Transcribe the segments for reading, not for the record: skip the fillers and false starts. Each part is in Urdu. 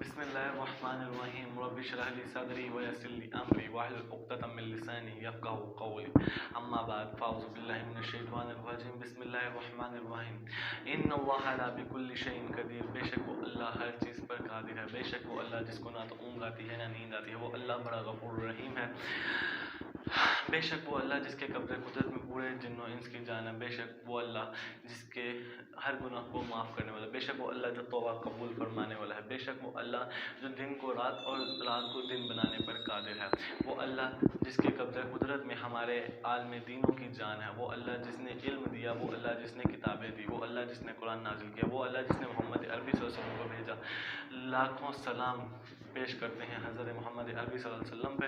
بسم الله الرحمن الرحيم رب اشرح لي صدري ويسر لي امري واحلل عقدة من لساني يفقهوا قولي اما بعد فاعوذ بالله من الشیطان الرجیم بسم اللہ الرحمن الرحیم ان اللہ علی بکل شیء قدیر، بے شک وہ اللہ ہر چیز پر قادر ہے، بے شک وہ اللہ جس کو نہ تو اونگ آتی ہے نہ نیند آتی ہے، وہ اللہ بڑا غفور رحیم ہے، بے شک وہ اللہ جس کے قبضہ قدرت میں پورے جن و انس کی جان ہے، بے شک وہ اللہ جس کے ہر گناہ کو معاف کرنے والا، بے شک وہ اللہ جو توبہ قبول فرمانے والا ہے، بے شک وہ اللہ جو دن کو رات اور رات کو دن بنانے پر قادر ہے، وہ اللہ جس کے قبضہ قدرت میں ہمارے عالم دینوں کی جان ہے، وہ اللہ جس نے علم دیا، وہ اللہ جس نے کتابیں دی، وہ اللہ جس نے قرآن نازل کیا، وہ اللہ جس نے محمد عربی صلی اللہ علیہ وسلم کو بھیجا۔ لاکھوں سلام پیش کرتے ہیں حضرت محمد عربی صلی اللہ علیہ وسلم پہ،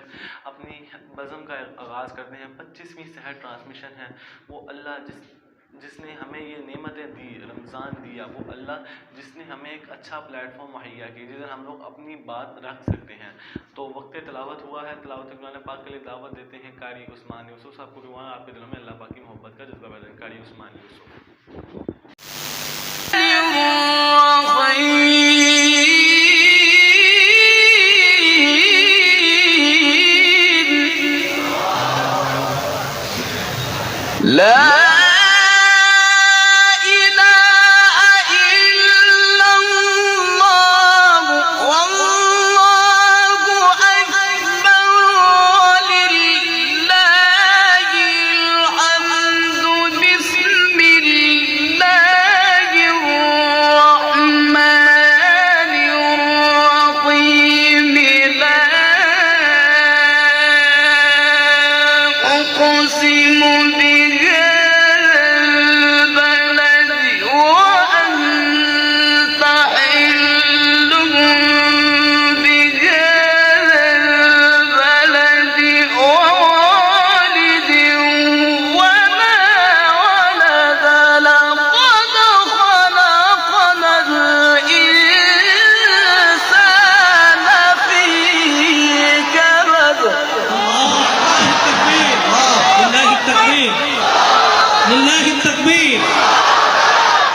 اپنی بزم کا آغاز کرتے ہیں۔ 25ویں سحر ٹرانسمیشن ہے، وہ اللہ جس نے ہمیں یہ نعمتیں دی، رمضان دیا، وہ اللہ جس نے ہمیں ایک اچھا پلیٹ فارم مہیا کیا جدھر ہم لوگ اپنی بات رکھ سکتے ہیں۔ تو وقت تلاوت ہوا ہے، تلاوت قرآن پاک کے لیے دعوت دیتے ہیں قاری عثمان یوسف صاحب کو، بھی وہاں آپ کے دلوں میں اللہ پاک کی محبت کا جذبہ پیدا کریں۔ قاری عثمان یوسف۔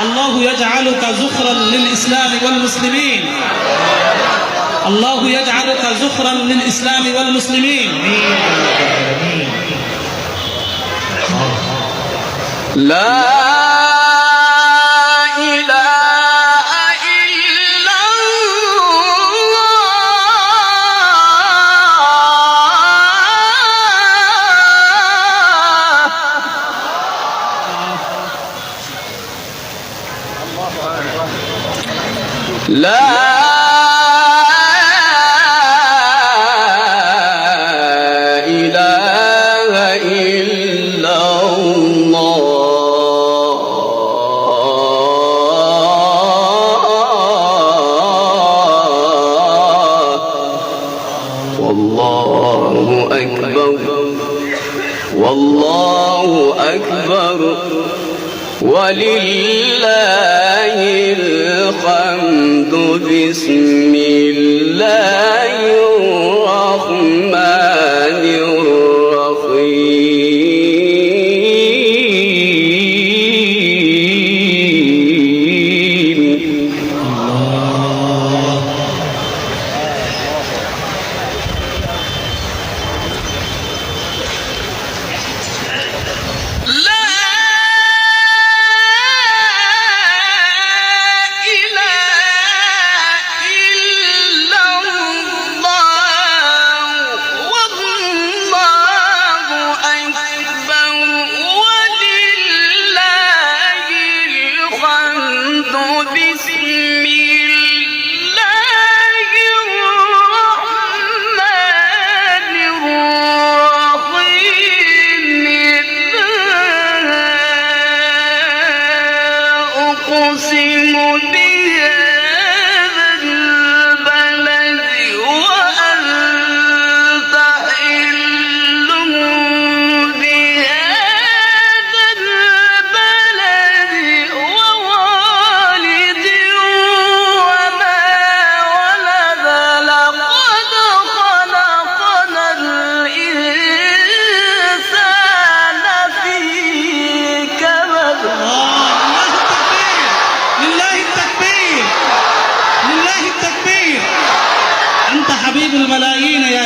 اللہ یجعلک ذخرا للاسلام والمسلمین، اللہ یجعلک ذخرا للاسلام والمسلمین۔ لا واللہ اکبر وللہ الحمد۔ بسم اللہ الرحمن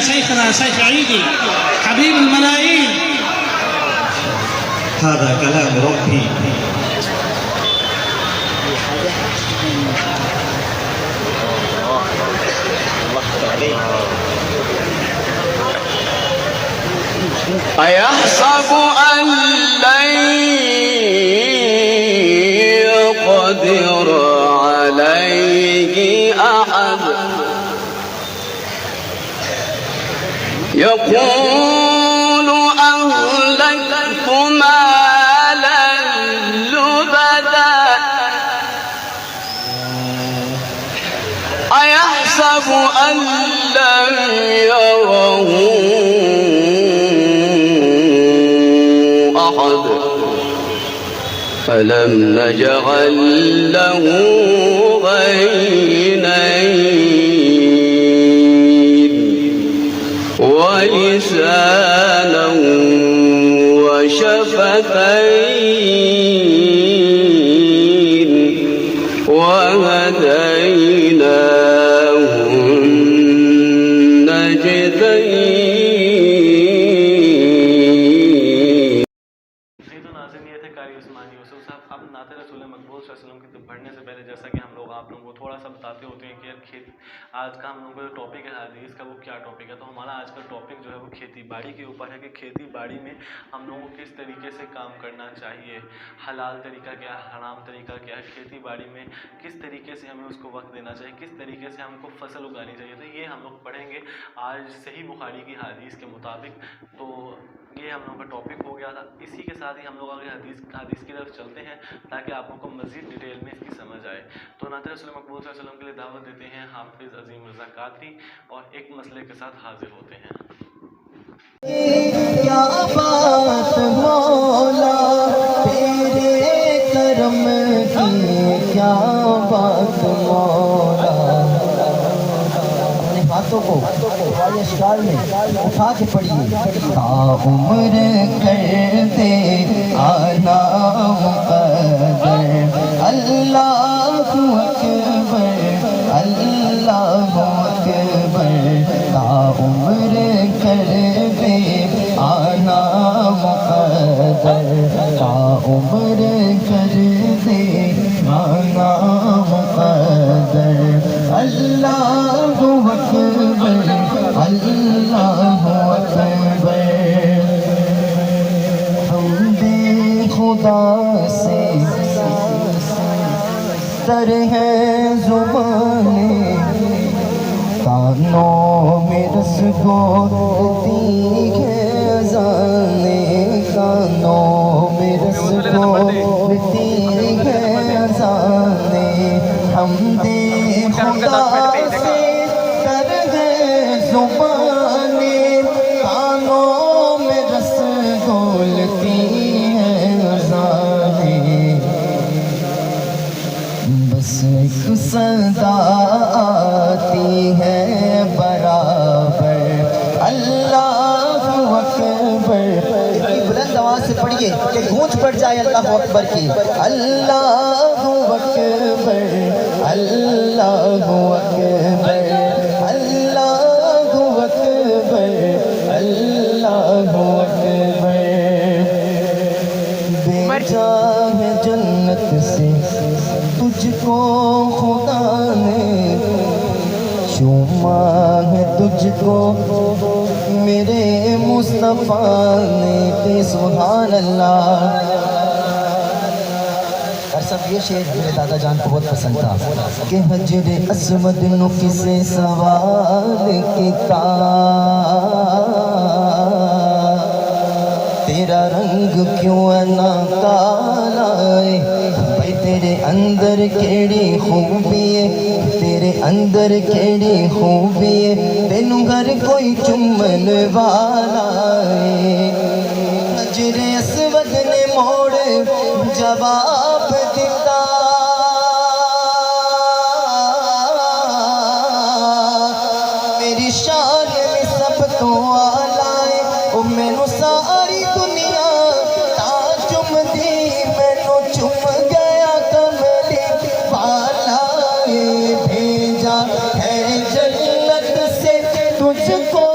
شيخنا شيخ عيدي حبيب الملايين. هذا كلام ربي. أيحسب أن لن يقدر عليه أحد يقول أهلكت مالا لبدا أيحسب أن لم يره أحد فلم نجعل له عينين ولسانا وشفتين وهديناه النجدين. تو ناظرین یہ تھے قاری عثمانی یوسف صاحب. اب نعت رسول مقبول صلی اللہ علیہ وسلم کی پڑھنے سے پہلے جیسا کہ ہم لوگ آپ لوگوں کو تھوڑا سا بتاتے ہوتے ہیں کہ یار آج کا ہم لوگوں کا جو ٹاپک ہے حدیث کا وہ کیا ٹاپک ہے. تو ہمارا آج کا ٹاپک جو ہے وہ کھیتی باڑی کے اوپر ہے کہ کھیتی باڑی میں ہم لوگوں کو کس طریقے سے کام کرنا چاہیے, حلال طریقہ کیا ہے, حرام طریقہ کیا ہے, کھیتی باڑی میں کس طریقے سے ہمیں اس کو وقت دینا چاہیے, کس طریقے سے ہم کو فصل اگانی چاہیے. تو یہ ہم لوگ پڑھیں گے آج صحیح بخاری کی حدیث کے مطابق. تو یہ ہم لوگوں کا ٹاپک ہو گیا تھا. اسی کے ساتھ ہی ہم لوگ آگے حدیث کی طرف چلتے ہیں تاکہ آپ لوگوں کو مزید ڈیٹیل میں اس کی سمجھ آئے. تو نعت رسول مقبول صلی اللہ علیہ وسلم کے لیے دعوت دیتے ہیں حافظ عظیم رضا قادری اور ایک مسئلے کے ساتھ حاضر ہوتے ہیں. کیا بات مولا تیرے کرم کی, کیا بات مولا. اپنے ہاتھوں کو ہمارے اشکال میں اٹھا کے پڑھیے. تا عمر کرتے آنا مقدر اللہ اکبر اللہ اکبر. تا عمر کرتے آنا مقدر تا عمر کرتے آنا مقدر اللہ اکبر اللہ اکبر. حمد خدا سے تر ہے زبانیں, کانوں میں رس گھولتی ہے اذانیں, کانوں میں رس گھولتی ہے اذانیں. حمد خدا سے تر ہے زبانیں, کانوں میں رس گھولتی ہے اذانیں. بس ایک صدا آتی ہے برابر اللہ اکبر. بلند آواز سے پڑھیے کہ گونج پڑ جائے اللہ اکبر کی. اللہ اکبر اللہ اکبر اللہ اکبر اللہ اکبر. بھیجا ہے جنت سے تجھ کو خدا نے, چوما ہے تجھ کو میرے مصطفیٰ نے. کہ سبحان اللہ. اور سب یہ شعر میرے دادا جان کو بہت پسند تھا کہ حجر اسود نو کسے سوال کیتا, تیرا رنگ کیوں نہ کالا ہے, بھائی تیرے اندر کیڑی خوبی ہے, تیرے اندر کیڑی خوبی ہے, تینوں گھر کوئی چمن والا ہے. حجر اسود نے موڑ جواب دیتا, میری شان میں سب تو آلہ ہے, او مینوں ساری دنیا تا چم دی, مینوں چم گیا کملی والا ہے. بھیجا ہے جنت سے تجھ کو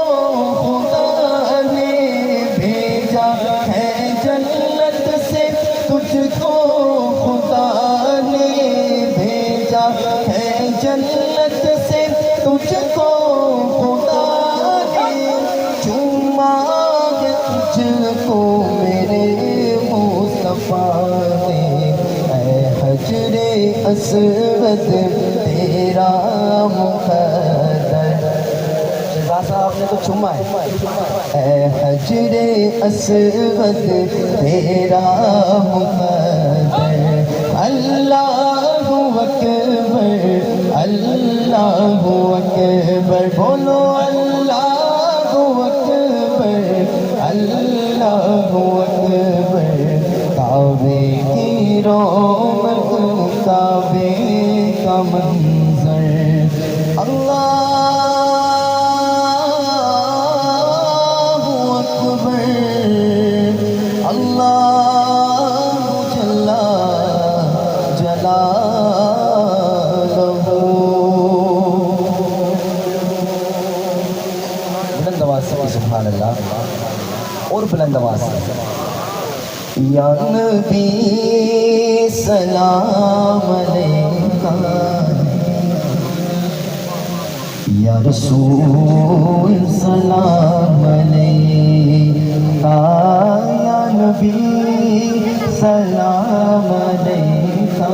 دیا ہے جنت سے تجھ کو خدا نے، چوما ہے تجھ کو میرے مصطفیٰ نے، اے حجر اسود تیرا مقدر، شہزاد صاحب آپ نے تو چوما ہے، اے حجر اسود تیرا مقدر، اللہ اکبر اللہ اکبر، بولو اللہ اکبر اللہ اکبر، کعبے کی رونق کعبے کا منظر، اللہ اکبر اللہ جل جلالہ، بلند آواز سے سبحان اللہ، اور بلند آواز سے، یا نبی سلام علیکہ، یا رسول سلام علیکہ، یا نبی سلام علیکہ،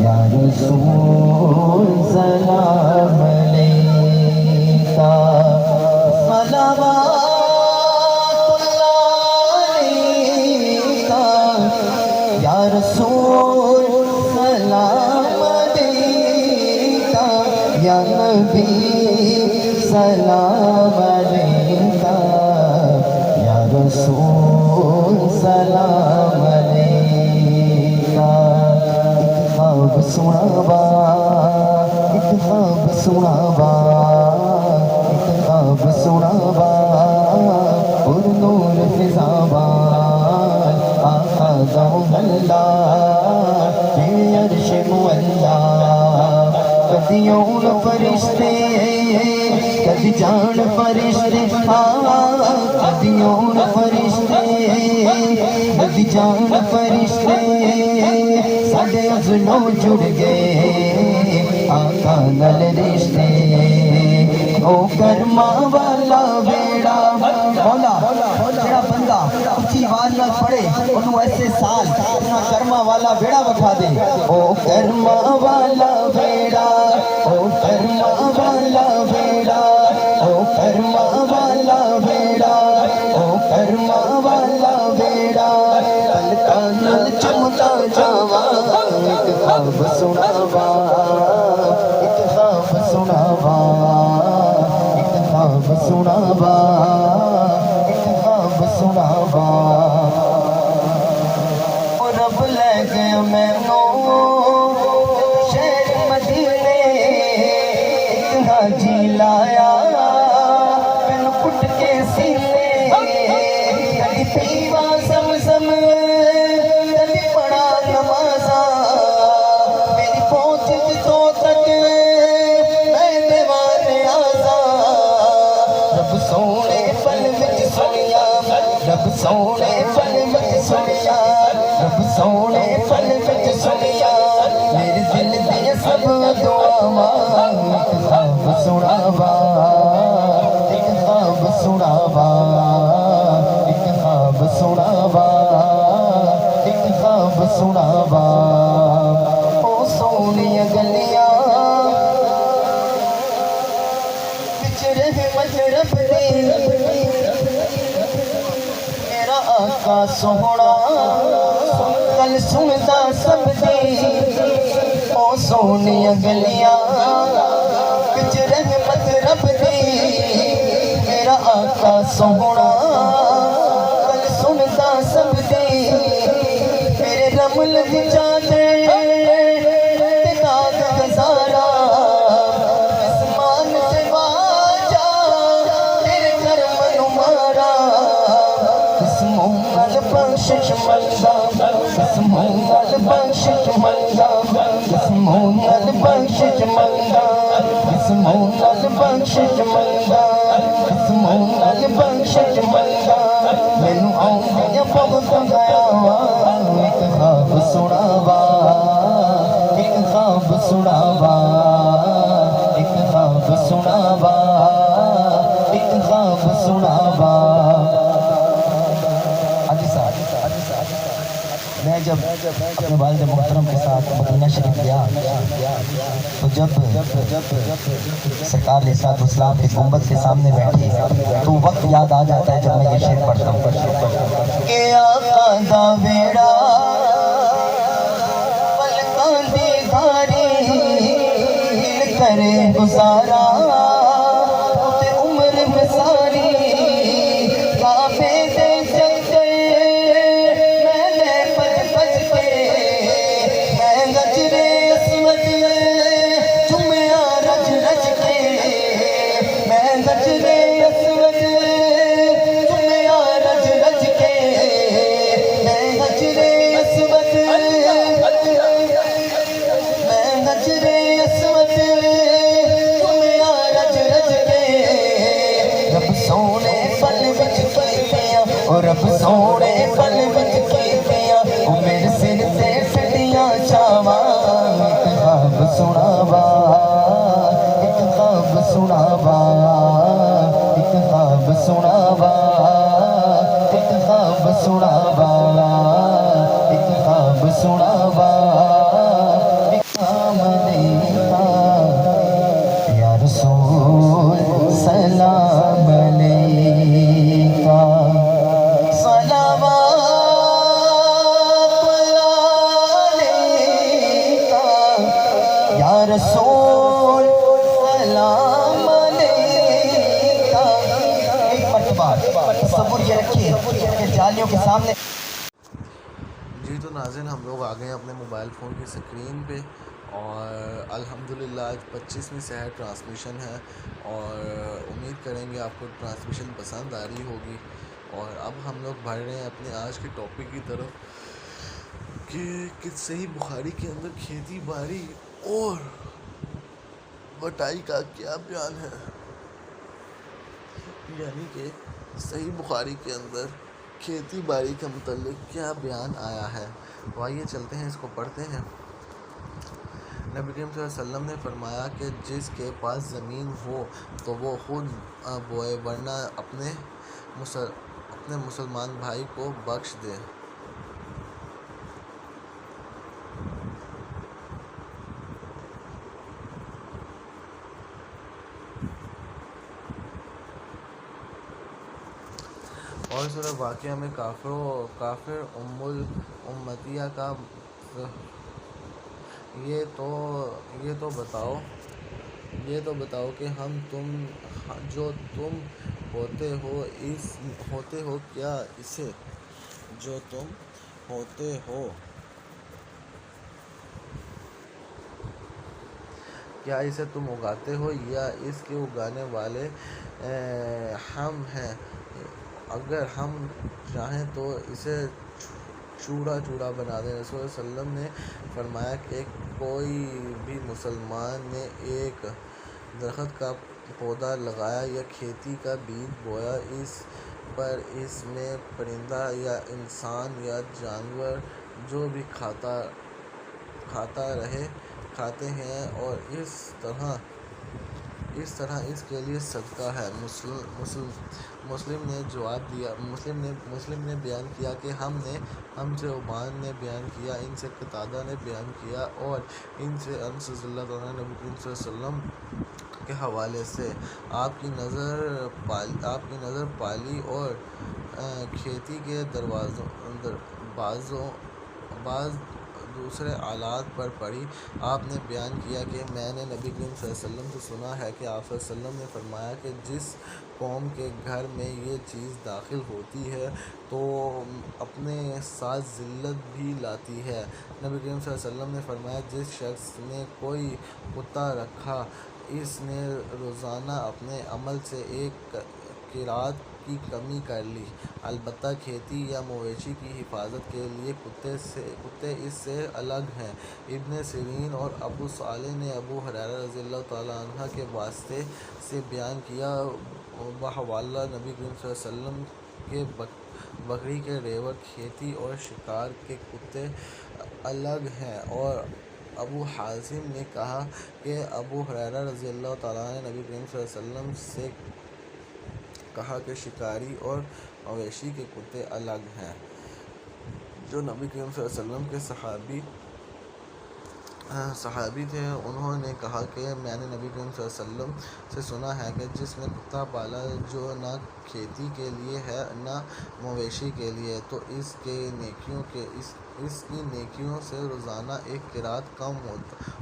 یا رسول سلام علیکہ، صلوات یا رسول سلام علیکہ، یا نبی سلام علیکہ، یا رسول سلام علیکہ، ایک خواب سنا با، ایک خواب سنا با، ایک خواب سنا با، اور نور فضا با، آقا دو اللہ بے عرش مولا، کدیوں فرشتے کدی جان فرشتے، کدیوں فرشتے کدی جان فرشتے، ساڈے افنوں جڑ گئے آقا نال رشتے، او کرما والا بیڑا، مولا جڑا بندہ اچھی آواز نہ پڑھے انہوں ایسے سال اپنا کرما والا بیڑا بکھا دے، او کرما والا بیڑا، او کرما والا بیڑا، او کرما والا بیڑا، او کرما والا بیڑا، پلکاں نال چمتا جاواں، ایک خواب سناواں، ایک خواب سناواں، ایک خواب سناواں، ایک خواب سناواں، او رب لے گیا مینوں شہر مدینے، ایک حاجی لایا مینوں کٹ کے سینے، کدی پیوا زمزم کدی پڑھا نمازاں، میری پہنچ جتوں تک میں دیوانے آزاں، رب سونے پل وچ سنیا، رب سونے پل وچ سنیا، رب سونے پل وچ سنیا، میرے دل دیا سب دعاواں، ایک خواب سناواں، ایک خواب سناواں، ایک خواب سناواں، ایک خواب سناواں، او سونیاں گلیاں وچ رحمت رب دی، میرا آقا سوہنا گل سندا سب دی، او سونیاں گلیاں وچ رحمت رب دی، میرا آقا سوہنا گل سندا سب دی، میرے رمل دی چادر تے داغ گزارا، آسمان سے واجا تیرے کرم نوں مارا، قسموں نال بخشش منگا، قسموں نال بخشش منگا، قسموں نال بخشش منگا، قسموں نال بخشش منگا، قسموں نال بخشش منگا، مینوں آؤندیاں بہت گیا وا، ایک خواب سناواں، ایک خواب خواب سناوا ایک خواب سناوا ایک خواب سناوا میں جب اپنے والد محترم کے ساتھ مدینہ شریف گیا تو جب سرکار علیہ الصلوۃ والسلام کے گنبد کے سامنے بیٹھے تو وقت یاد آ جاتا ہے جب میں یہ شعر پڑھتا ہوں کہ آقا دا ویڑا پلکاں دی گھاری کرے گزارا تے عمر میں ساری کعبے دے چکر میں پج پج کے میں نجرے اسود جمعہ رج رج کے میں نجرے اسود جمعہ رج رج کے میں نجرے اسود میں نجرے اسود جمعہ رج رج کے رب سونے پل وچ کیتیاں اور رب سونے پل وچ کیتیاں او میرے سر تے ٹڈیاں چاواں ایک خواب سناوا ایک خواب سناوا ایک خواب سناوا ایک خواب سناوا ایک خواب سناوا یا رسول سلام علیکہ صلوات علیکہ یا رسول سلام علیکہ ایک مرتبہ تصور یہ رکھیے کہ جالیوں کے سامنے جی تو ناظرین ہم لوگ آ گئے ہیں اپنے موبائل فون کی اسکرین پہ اور الحمدللہ آج 25ویں سحر ٹرانسمیشن ہے اور امید کریں گے آپ کو ٹرانسمیشن پسند آ رہی ہوگی اور اب ہم لوگ بڑھ رہے ہیں اپنے آج کے ٹاپک کی طرف کہ صحیح بخاری کے اندر کھیتی باڑی اور بٹائی کا کیا بیان ہے، یعنی کہ صحیح بخاری کے اندر کھیتی باڑی کے متعلق کیا بیان آیا ہے۔ تو آئیے چلتے ہیں، اس کو پڑھتے ہیں۔ نبی کریم صلی اللہ علیہ وسلم نے فرمایا کہ جس کے پاس زمین ہو تو وہ خود بوئے ورنہ اپنے مسلمان بھائی کو بخش دے۔ اور اس واقعہ میں کافر ام الامتیہ کا یہ تو بتاؤ کہ جو تم ہوتے ہو کیا اسے جو تم ہوتے ہو کیا اسے تم اگاتے ہو یا اس کے اگانے والے ہم ہیں؟ اگر ہم چاہیں تو اسے چوڑا چوڑا بنا دیں۔ رسول اللہ صلی اللہ علیہ وسلم نے فرمایا کہ کوئی بھی مسلمان نے ایک درخت کا پودا لگایا یا کھیتی کا بیج بویا، اس میں پرندہ یا انسان یا جانور جو بھی کھاتے ہیں اور اس طرح اس کے لیے صدقہ ہے۔ مسلم نے بیان کیا کہ ہم سے عبان نے بیان کیا، ان سے قتادہ نے بیان کیا اور ان سے انس رضی اللہ تعالیٰ عنہ نبی کریم صلی اللہ علیہ وسلم کے حوالے سے آپ کی نظر پالی اور کھیتی کے بعض دوسرے آلات پر پڑی۔ آپ نے بیان کیا کہ میں نے نبی کریم صلی اللہ علیہ وسلم سے سنا ہے کہ آپ صلی اللہ علیہ وسلم نے فرمایا کہ جس قوم کے گھر میں یہ چیز داخل ہوتی ہے تو اپنے ساتھ ذلت بھی لاتی ہے۔ نبی کریم صلی اللہ علیہ وسلم نے فرمایا جس شخص نے کوئی کتا رکھا، اس نے روزانہ اپنے عمل سے ایک قیرات کی کمی کر لی، البتہ کھیتی یا مویشی کی حفاظت کے لیے کتے اس سے الگ ہیں۔ ابن سیرین اور ابو صالح نے ابو ہریرہ رضی اللہ تعالیٰ عنہ کے واسطے سے بیان کیا بحوالہ نبی کریم صلی اللہ علیہ وسلم کے بکری کے ریوڑ کھیتی اور شکار کے کتے الگ ہیں اور ابو حازم نے کہا کہ ابو ہریرہ رضی اللہ تعالیٰ نے نبی کریم صلی اللہ علیہ وسلم سے کہا کہ شکاری اور مویشی کے کتے الگ ہیں۔ جو نبی کریم صلی اللہ علیہ وسلم کے صحابی تھے، انہوں نے کہا کہ میں نے نبی کریم صلی اللہ علیہ وسلم سے سنا ہے کہ جس نے کتا پالا جو نہ کھیتی کے لیے ہے نہ مویشی کے لیے، تو اس کی نیکیوں سے روزانہ ایک قرات کم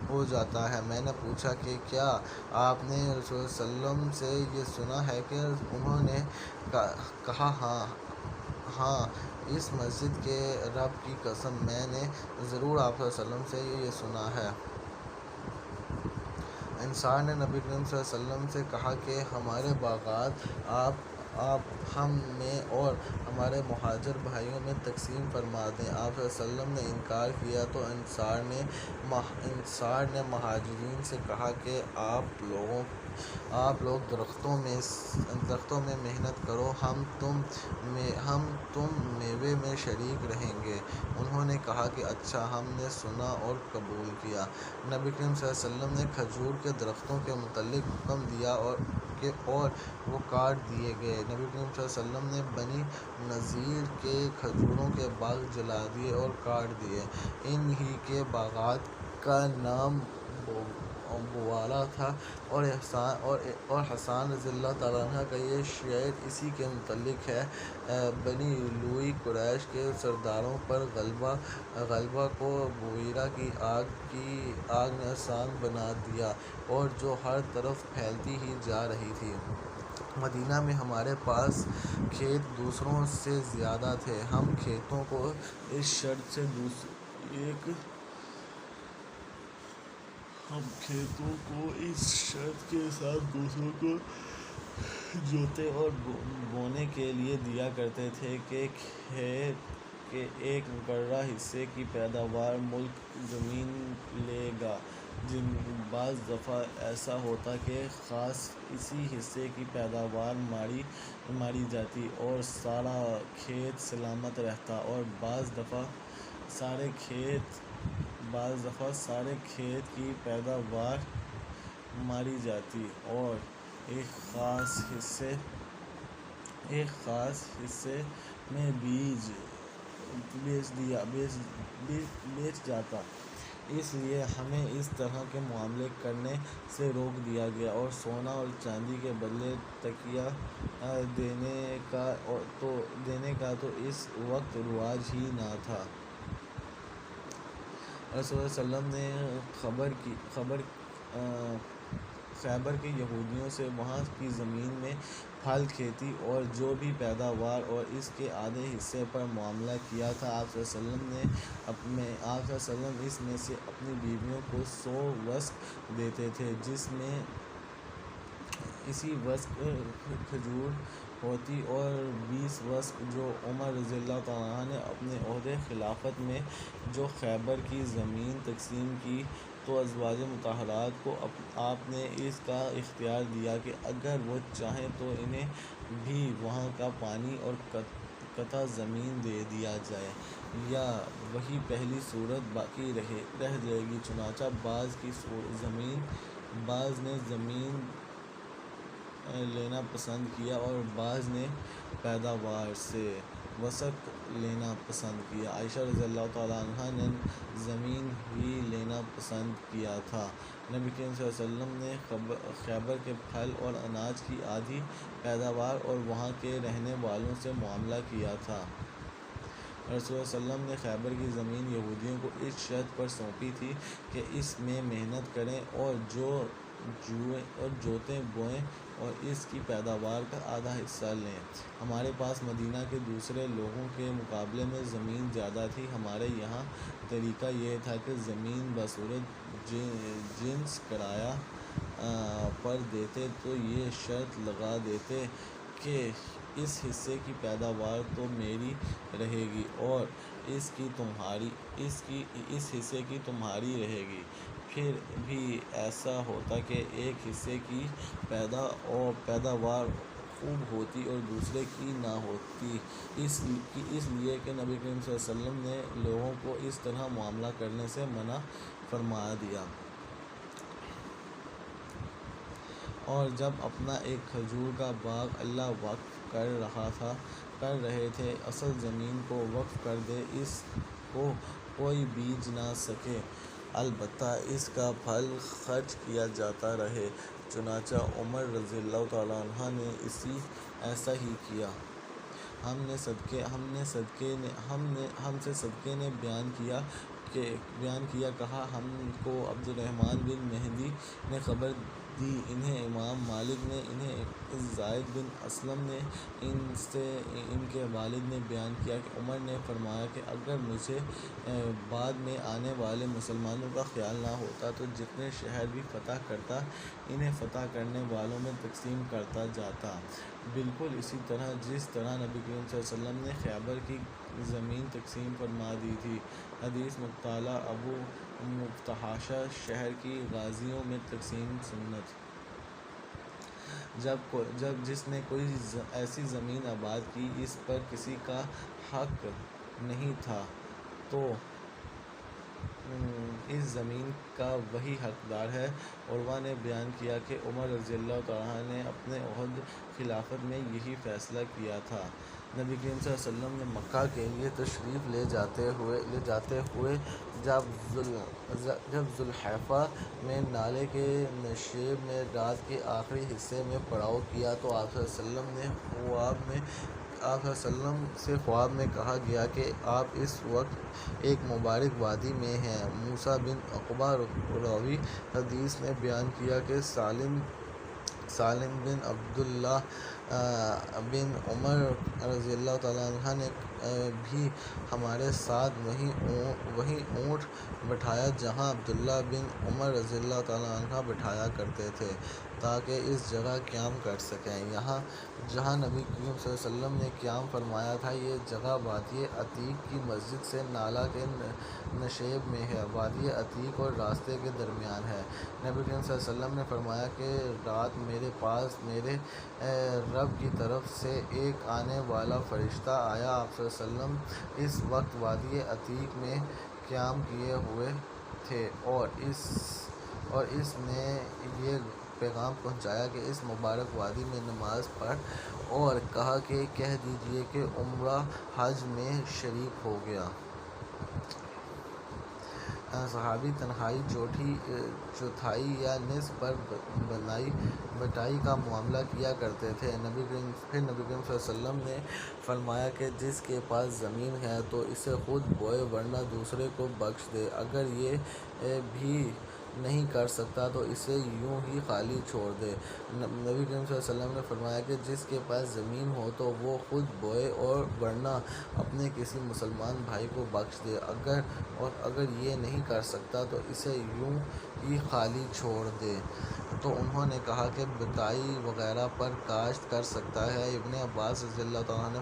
ہو جاتا ہے۔ میں نے پوچھا کہ کیا آپ نے رسول صلی اللہ علیہ وسلم سے یہ سنا ہے؟ کہ انہوں نے کہا ہاں، اس مسجد کے رب کی قسم میں نے ضرور آپ صلی اللہ علیہ وسلم سے یہ سنا ہے۔ انصار نے نبی کریم صلی اللہ علیہ وسلم سے کہا کہ ہمارے باغات آپ ہم میں اور ہمارے مہاجر بھائیوں میں تقسیم فرما دیں۔ آپ صلی اللہ علیہ وسلم نے انکار کیا تو انصار نے مہاجرین سے کہا کہ آپ لوگ درختوں میں محنت کرو، ہم تم میوے میں شریک رہیں گے۔ انہوں نے کہا کہ اچھا، ہم نے سنا اور قبول کیا۔ نبی کریم صلی اللہ علیہ وسلم نے کھجور کے درختوں کے متعلق حکم دیا اور وہ کاٹ دیے گئے۔ نبی کریم صلی اللہ علیہ وسلم نے بنی نذیر کے کھجوروں کے باغ جلا دیے اور کاٹ دیے۔ ان ہی کے باغات کا نام بوالا تھا، اور حسان رضی اللہ تعالیٰ عنہ کا یہ شعر اسی کے متعلق ہے: بنی لوئی قریش کے سرداروں پر غلبہ کو بویرہ کی آگ نے آسان بنا دیا، اور جو ہر طرف پھیلتی ہی جا رہی تھی۔ مدینہ میں ہمارے پاس کھیت دوسروں سے زیادہ تھے۔ ہم کھیتوں کو اس شرط کے ساتھ دوسروں کو جوتے اور بونے کے لیے دیا کرتے تھے کہ کھیت کے ایک مقررہ حصے کی پیداوار ملک زمین لے گا۔ بعض دفعہ ایسا ہوتا کہ خاص اسی حصے کی پیداوار ماری جاتی اور سارا کھیت سلامت رہتا، اور بعض دفعہ سارے کھیت کی پیداوار ماری جاتی اور ایک خاص حصے میں بیج جاتا۔ اس لیے ہمیں اس طرح کے معاملے کرنے سے روک دیا گیا، اور سونا اور چاندی کے بدلے تکیہ دینے کا تو اس وقت رواج ہی نہ تھا۔ رسول صلی اللہ علیہ وسلم نے خیبر کے یہودیوں سے وہاں کی زمین میں پھل، کھیتی اور جو بھی پیداوار اور اس کے آدھے حصے پر معاملہ کیا تھا۔ آپ صلی اللہ علیہ وسلم اس میں سے اپنی بیویوں کو 100 وسق دیتے تھے، جس میں 80 وسق کھجور ہوتی، اور 20 وسق جو عمر رضی اللہ تعالیٰ عنہ نے اپنے عہد خلافت میں جو خیبر کی زمین تقسیم کی، تو ازواج مطہرات کو آپ نے اس کا اختیار دیا کہ اگر وہ چاہیں تو انہیں بھی وہاں کا پانی اور قطع زمین دے دیا جائے، یا وہی پہلی صورت باقی رہ جائے گی۔ چنانچہ بعض نے زمین لینا پسند کیا اور بعض نے پیداوار سے وسق لینا پسند کیا۔ عائشہ رضی اللہ تعالیٰ عنہا نے زمین ہی لینا پسند کیا تھا۔ نبی کریم صلی اللہ علیہ وسلم نے خیبر کے پھل اور اناج کی آدھی پیداوار اور وہاں کے رہنے والوں سے معاملہ کیا تھا۔ رسول صلی اللہ علیہ وسلم نے خیبر کی زمین یہودیوں کو اس شرط پر سونپی تھی کہ اس میں محنت کریں اور جوتیں بوئیں اور اس کی پیداوار کا آدھا حصہ لیں۔ ہمارے پاس مدینہ کے دوسرے لوگوں کے مقابلے میں زمین زیادہ تھی۔ ہمارے یہاں طریقہ یہ تھا کہ زمین بصورت جنس کرایہ پر دیتے تو یہ شرط لگا دیتے کہ اس حصے کی پیداوار تو میری رہے گی اور اس حصے کی تمہاری رہے گی۔ پھر بھی ایسا ہوتا کہ ایک حصے کی پیداوار خوب ہوتی اور دوسرے کی نہ ہوتی، اس لیے کہ نبی کریم صلی اللہ علیہ وسلم نے لوگوں کو اس طرح معاملہ کرنے سے منع فرما دیا۔ اور جب اپنا ایک کھجور کا باغ اللہ وقف کر رہے تھے، اصل زمین کو وقف کر دے، اس کو کوئی بیج نہ سکے، البتہ اس کا پھل خرچ کیا جاتا رہے۔ چنانچہ عمر رضی اللہ تعالیٰ عنہ نے ایسا ہی کیا۔ ہم سے صدقے نے بیان کیا کہا، ہم کو عبد الرحمن بن مہدی نے خبر دی، انہیں امام مالک نے، انہیں زید بن اسلم نے، ان کے والد نے بیان کیا کہ عمر نے فرمایا کہ اگر مجھے بعد میں آنے والے مسلمانوں کا خیال نہ ہوتا تو جتنے شہر بھی فتح کرتا، انہیں فتح کرنے والوں میں تقسیم کرتا جاتا، بالکل اسی طرح جس طرح نبی کریم صلی اللہ علیہ وسلم نے خیبر کی زمین تقسیم فرما دی تھی۔ حدیث مطالعہ ابو مفتحشہ شہر کی غازیوں میں تقسیم سنت۔ جب جس نے کوئی ایسی زمین آباد کی اس پر کسی کا حق نہیں تھا تو اس زمین کا وہی حقدار ہے۔ عروہ نے بیان کیا کہ عمر رضی اللہ تعالیٰ عنہ نے اپنے عہد خلافت میں یہی فیصلہ کیا تھا۔ نبی کریم صلی اللہ علیہ وسلم نے مکہ کے لیے تشریف لے جاتے ہوئے جب ذوالحلیفہ میں نالے کے نشیب میں رات کے آخری حصے میں پڑاؤ کیا تو آپ صلی اللہ علیہ وسلم سے خواب میں کہا گیا کہ آپ اس وقت ایک مبارک وادی میں ہیں۔ موسیٰ بن عقبہ راوی حدیث نے بیان کیا کہ سالم بن عبداللہ بن عمر رضی اللہ تعالیٰ عنہ نے بھی ہمارے ساتھ وہی اونٹ بٹھایا جہاں عبداللہ بن عمر رضی اللہ تعالیٰ عنہ بٹھایا کرتے تھے تاکہ اس جگہ قیام کر سکیں۔ جہاں نبی کریم صلی اللہ علیہ وسلم نے قیام فرمایا تھا، یہ جگہ وادی عتیق کی مسجد سے نالہ کے نشیب میں ہے، وادی عتیق اور راستے کے درمیان ہے۔ نبی کریم صلی اللہ علیہ وسلم نے فرمایا کہ رات میرے پاس میرے رب کی طرف سے ایک آنے والا فرشتہ آیا، آپ صلی اللہ علیہ وسلم اس وقت وادی عتیق میں قیام کیے ہوئے تھے اور اس نے یہ پیغام پہنچایا کہ اس مبارک وادی میں نماز پڑھ اور کہا کہ کہہ دیجئے کہ عمرہ حج میں شریک ہو گیا۔ صحابی تنہائی، چوتھائی یا نصف پر بٹائی کا معاملہ کیا کرتے تھے۔ پھر نبی کریم صلی اللہ علیہ وسلم نے فرمایا کہ جس کے پاس زمین ہے تو اسے خود بوئے ورنہ دوسرے کو بخش دے، اگر یہ بھی نہیں کر سکتا تو اسے یوں ہی خالی چھوڑ دے۔ نبی کریم صلی اللہ علیہ وسلم نے فرمایا کہ جس کے پاس زمین ہو تو وہ خود بوئے اور ورنہ اپنے کسی مسلمان بھائی کو بخش دے، اگر یہ نہیں کر سکتا تو اسے یوں ہی خالی چھوڑ دے۔ تو انہوں نے کہا کہ بٹائی وغیرہ پر کاشت کر سکتا ہے۔ ابن عباس رضی اللہ تعالیٰ عنہ نے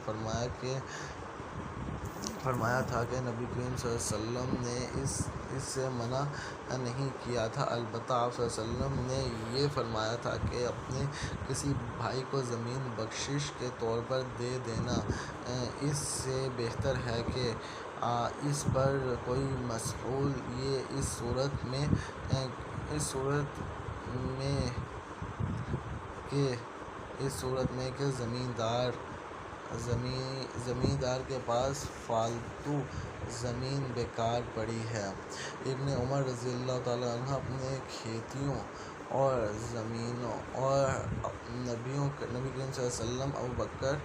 فرمایا تھا کہ نبی کریم صلی اللہ علیہ وسلم نے اس سے منع نہیں کیا تھا، البتہ آپ صلی اللہ علیہ وسلم نے یہ فرمایا تھا کہ اپنے کسی بھائی کو زمین بخشش کے طور پر دے دینا اس سے بہتر ہے کہ اس پر کوئی مسئول یہ اس صورت میں کہ زمیندار کے پاس فالتو زمین بیکار پڑی ہے۔ ابن عمر رضی اللہ تعالیٰ عنہ اپنے کھیتیوں اور زمینوں اور نبی کریم صلی اللہ علیہ وسلم، ابوبکر،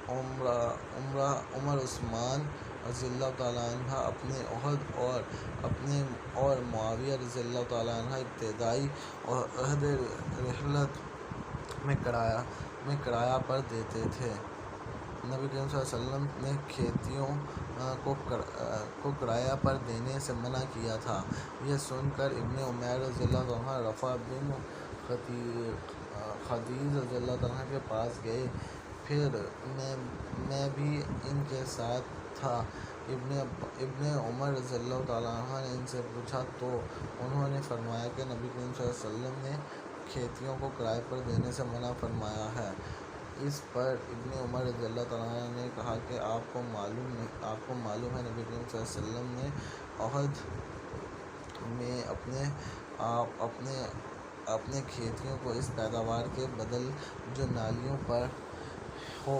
عمر، عثمان رضی اللہ تعالیٰ عنہ اپنے عہد اور معاویہ رضی اللہ تعالیٰ عنہ ابتدائی عہد رحلت میں کرایہ پر دیتے تھے۔ نبی کریم صلی اللہ علیہ وسلم نے کھیتیوں کو کرایہ پر دینے سے منع کیا تھا۔ یہ سن کر ابن عمیر رضی اللہ عنہ رفع بن خدیج رضی اللہ عنہ کے پاس گئے، پھر میں بھی ان کے ساتھ تھا۔ ابن عمر رضی اللہ تعالیٰ عنہ نے ان سے پوچھا تو انہوں نے فرمایا کہ نبی کریم صلی اللہ علیہ وسلم نے کھیتیوں کو کرائے پر دینے سے منع فرمایا ہے۔ اس پر ابن عمر رضی اللہ تعالیٰ عنہ نے کہا کہ آپ کو معلوم ہے نبی کریم صلی اللہ علیہ وسلم نے عہد میں اپنے کھیتیوں کو اس پیداوار کے بدل جو نالیوں پر ہو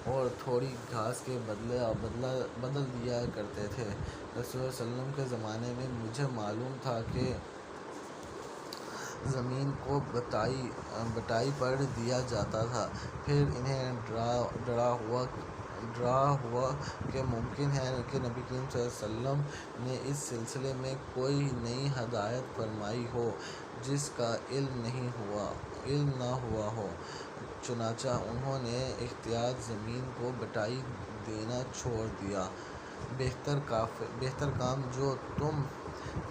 اور تھوڑی گھاس کے بدل دیا کرتے تھے۔ رسول اللہ صلی اللہ علیہ وسلم کے زمانے میں مجھے معلوم تھا کہ زمین کو بٹائی پر دیا جاتا تھا، پھر انہیں ڈرا ہوا کہ ممکن ہے کہ نبی کریم صلی اللہ علیہ وسلم نے اس سلسلے میں کوئی نئی ہدایت فرمائی ہو جس کا علم نہ ہوا ہو، چنانچہ انہوں نے احتیاط زمین کو بٹائی دینا چھوڑ دیا۔ بہتر کام جو تم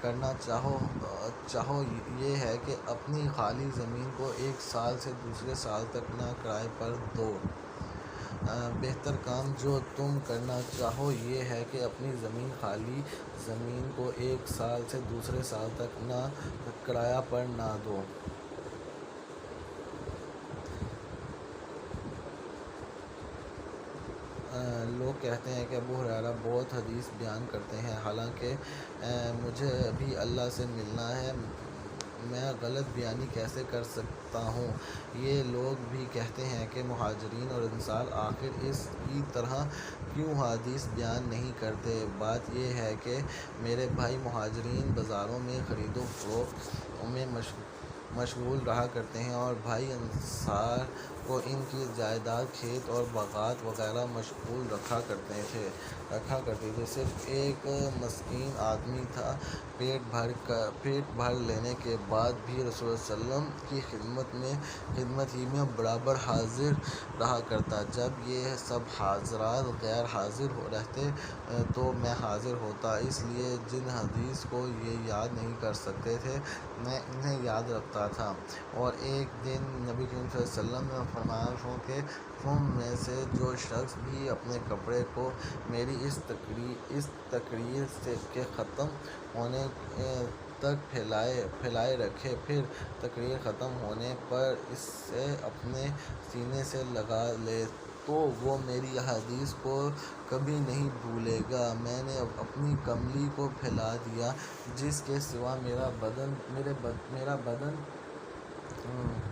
کرنا چاہو یہ ہے کہ اپنی خالی زمین کو ایک سال سے دوسرے سال تک نہ کرائے پر دو۔ بہتر کام جو تم کرنا چاہو یہ ہے کہ اپنی خالی زمین کو ایک سال سے دوسرے سال تک نہ کرائے پر نہ دو۔ لوگ کہتے ہیں کہ ابو ہریرہ بہت حدیث بیان کرتے ہیں، حالانکہ مجھے ابھی اللہ سے ملنا ہے، میں غلط بیانی کیسے کر سکتا ہوں؟ یہ لوگ بھی کہتے ہیں کہ مہاجرین اور انصار آخر اس کی طرح کیوں حدیث بیان نہیں کرتے؟ بات یہ ہے کہ میرے بھائی مہاجرین بازاروں میں خرید و فروخت میں مشغول رہا کرتے ہیں اور بھائی انصار کو ان کی جائیداد، کھیت اور باغات وغیرہ مشغول رکھا کرتے تھے۔ صرف ایک مسکین آدمی تھا، پیٹ بھر لینے کے بعد بھی رسول اللہ صلی اللہ علیہ وسلم کی خدمت ہی میں برابر حاضر رہا کرتا۔ جب یہ سب حضرات غیر حاضر رہتے تو میں حاضر ہوتا، اس لیے جن حدیث کو یہ یاد نہیں کر سکتے تھے میں انہیں یاد رکھتا تھا۔ اور ایک دن نبی کریم صلی اللہ علیہ وسلم نے فرمایا کہ تم میں سے جو شخص بھی اپنے کپڑے کو میری اس تقریر کے ختم ہونے تک پھیلائے رکھے، پھر تقریر ختم ہونے پر اسے اپنے سینے سے لگا لے تو وہ میری احادیث کو کبھی نہیں بھولے گا۔ میں نے اپنی کملی کو پھیلا دیا جس کے سوا میرا بدن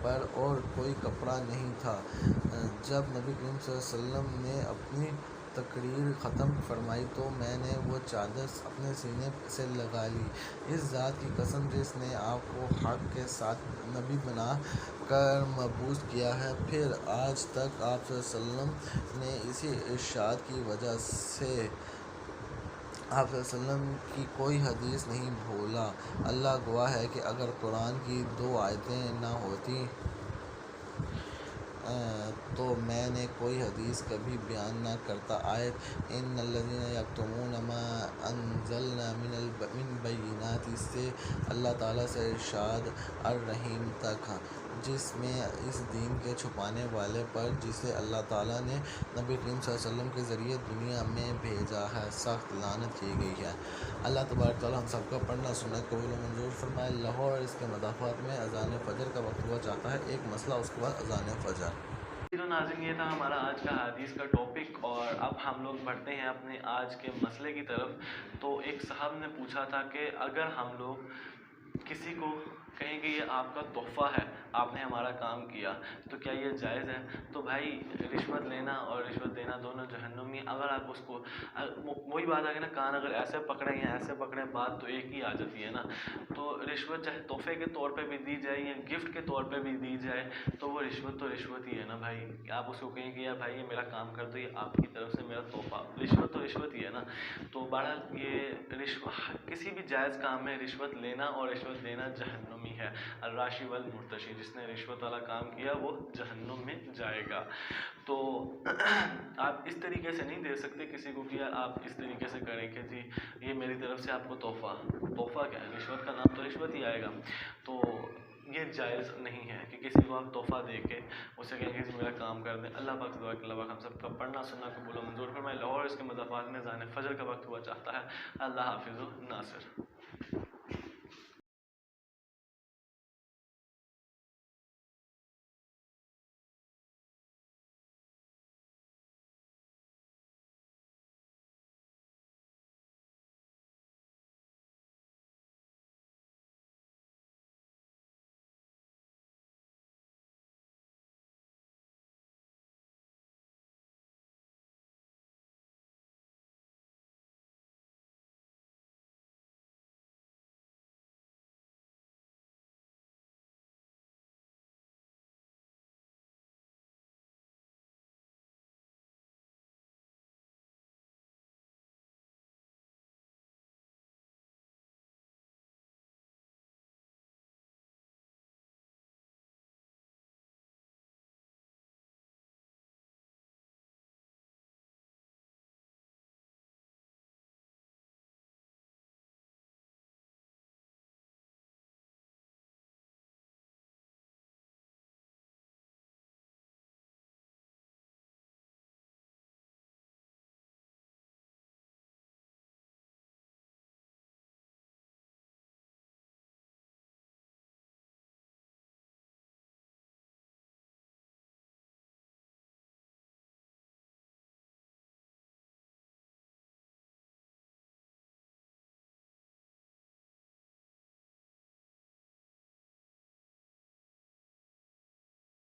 پر اور کوئی کپڑا نہیں تھا۔ جب نبی کریم صلی اللہ علیہ وسلم نے اپنی تقریر ختم فرمائی تو میں نے وہ چادر اپنے سینے سے لگا لی۔ اس ذات کی قسم جس نے آپ کو حق کے ساتھ نبی بنا کر مبعوث کیا ہے، پھر آج تک آپ صلی اللہ علیہ وسلم نے اسی ارشاد کی وجہ سے آپ صلی اللہ علیہ وسلم کی کوئی حدیث نہیں بھولا۔ اللہ گواہ ہے کہ اگر قرآن کی 2 آیتیں نہ ہوتی تو میں نے کوئی حدیث کبھی بیان نہ کرتا۔ آیت ان الذین یکتمون ما انزلنا من البینات سے اللہ تعالیٰ سے ارشاد الرحیم تک، جس میں اس دین کے چھپانے والے پر جسے اللہ تعالیٰ نے نبی کریم صلی اللہ علیہ وسلم کے ذریعے دنیا میں بھیجا ہے سخت لعنت کی گئی ہے۔ اللہ تبارک تعالیٰ ہم سب کا پڑھنا سننا قبول و منظور فرمائے۔ لاہور اور اس کے مضافات میں اذان فجر کا وقت ہوا چاہتا ہے، ایک مسئلہ اس کے بعد اذان فجر۔ تو ناظرین یہ تھا ہمارا آج کا حدیث کا ٹاپک، اور اب ہم لوگ بڑھتے ہیں اپنے آج کے مسئلے کی طرف۔ تو ایک صاحب نے پوچھا تھا کہ اگر ہم لوگ کسی کو کہیں کہ یہ آپ کا تحفہ ہے، آپ نے ہمارا کام کیا، تو کیا یہ جائز ہے؟ تو بھائی رشوت لینا اور رشوت دینا دونوں جہنمی۔ اگر آپ اس کو وہی بات آ گئی نا، کان اگر ایسے پکڑیں یا ایسے پکڑیں بات تو ایک ہی آ جاتی ہے نا۔ تو رشوت چاہے تحفے کے طور پہ بھی دی جائے یا گفٹ کے طور پہ بھی دی جائے تو وہ رشوت تو رشوت ہی ہے نا بھائی۔ آپ اس کو کہیں کہ یار بھائی یہ میرا کام کر دو، یہ آپ کی طرف سے میرا تحفہ، رشوت تو رشوت ہی ہے نا۔ تو بہرحال یہ کسی بھی جائز کام میں رشوت لینا اور رشوت دینا جہنمی ہے۔ الراشی والمرتشی، جس نے رشوت والا کام کیا وہ جہنم میں جائے گا۔ تو آپ اس طریقے سے نہیں دے سکتے کسی کو کہ یار آپ اس طریقے سے کریں کہ جی یہ میری طرف سے آپ کو تحفہ کیا ہے، رشوت کا نام تو رشوت ہی آئے گا۔ تو یہ جائز نہیں ہے کہ کسی کو آپ تحفہ دے کے اسے کہیں کہ میرا کام کر دیں۔ اللہ پاک تبارک اللہ پاک ہم سب کا پڑھنا سننا قبول و منظور فرمائے۔ لاہور اس کے مضافات میں اذان فجر کا وقت ہوا چاہتا ہے۔ اللہ حافظ و ناصر۔